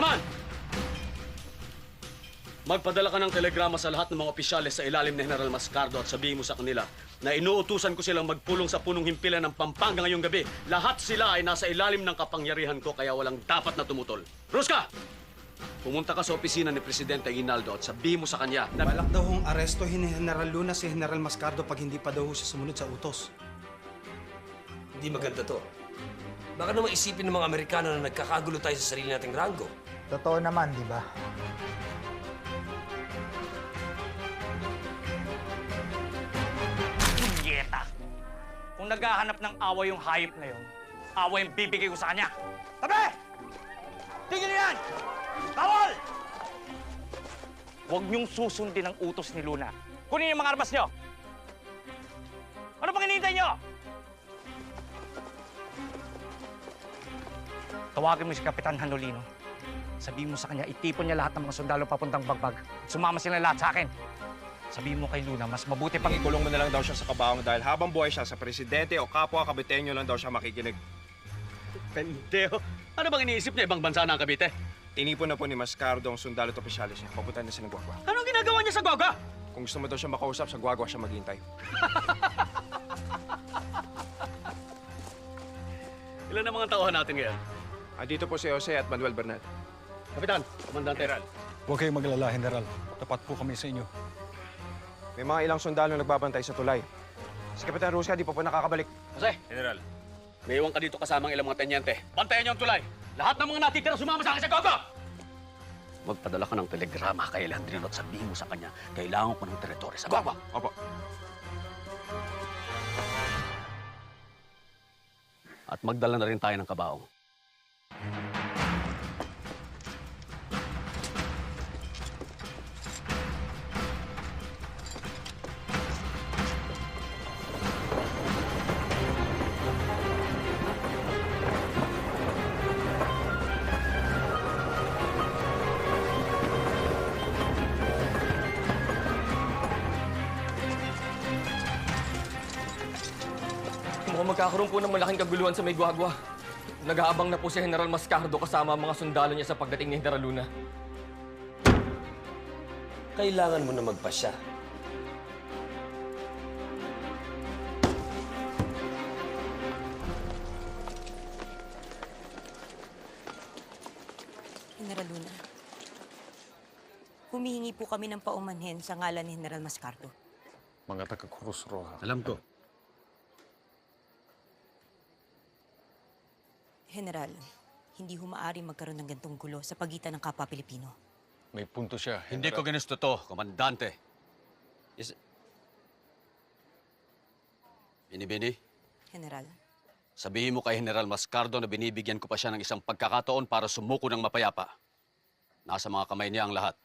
naman! Magpadala ka ng telegrama sa lahat ng mga opisyales sa ilalim ni General Mascardo at sabihin mo sa kanila na inuutusan ko silang magpulong sa punong himpilan ng Pampanga ngayong gabi. Lahat sila ay nasa ilalim ng kapangyarihan ko kaya walang dapat na tumutol. Ruska! Pumunta ka sa opisina ni Presidente Aguinaldo at sabihin mo sa kanya na... Balak daw hong arestohin ni General Luna si General Mascardo pag hindi pa daw siya sumunod sa utos. Hindi maganda to. Baka naman isipin ng mga Amerikano na nagkakagulo tayo sa sarili nating rango. Totoo naman, di ba? Punyeta! Kung naghahanap ng away yung hayop na yun, away yung bibigay ko sa kanya. Tabi! Tingin niyo yan! Bawal! Huwag niyong susundin ang utos ni Luna. Kunin yung mga armas niyo! Ano pang hinihintay niyo? Tawagin mo si Kapitan Hanolino. Sabihin mo sa kanya, itipon niya lahat ng mga sundalo papuntang Bagbag. Sumama sila lahat sa akin. Sabihin mo kay Luna, mas mabuti pang... Ikulong mo na lang daw siya sa kabaong dahil habang buhay siya sa presidente o kapwa kabitenyo lang daw siya makikinig. Pendejo! Ano bang iniisip niya? Ibang bansa na ang Cavite? Tinipon na po ni Mascardo ang sundalo at opisyalis niya. Papunta na sa Guagua. Anong ginagawa niya sa Guagua? Kung gusto mo daw siya makausap, sa Guagua siya maghihintay. Ilan ang mga tauhan natin ngayon? Dito po si Jose at Manuel Bernal. Kapitan, Komandante. Huwag kayong maglala, General. Tapat po kami sa inyo. May mga ilang sundalo nagbabantay sa tulay. Si Kapitan Rusca di pa po nakakabalik. Jose! General. May iwan ka dito kasamang ilang mga tenyente. Bantayan niyo ang tulay. Lahat ng mga natitira sumama sa akin sa Guagua! Magpadala ka ng telegrama kay Leandrino at sabihin mo sa kanya, kailangan ko ng teritoryo sa Guagua. Opo. At magdala na rin tayo ng kabaong. Mukhang magkakaroon po ng malaking kaguluhan sa may Guagua. Nag-aabang na po si General Mascardo kasama ang mga sundalo niya sa pagdating ni General Luna. Kailangan mo na magpasya. General Luna, humihingi po kami ng paumanhin sa ngalan ni General Mascardo. Mga taga-Cruz Roja. Alam ko. General, hindi humaari magkaroon ng gantong gulo sa pagitan ng kapwa Pilipino. May punto siya, Hindi General. ko ginusto to, Komandante. Bini-bini, General, sabihin mo kay General Mascardo na binibigyan ko pa siya ng isang pagkakataon para sumuko ng mapayapa. Nasa mga kamay niya ang lahat.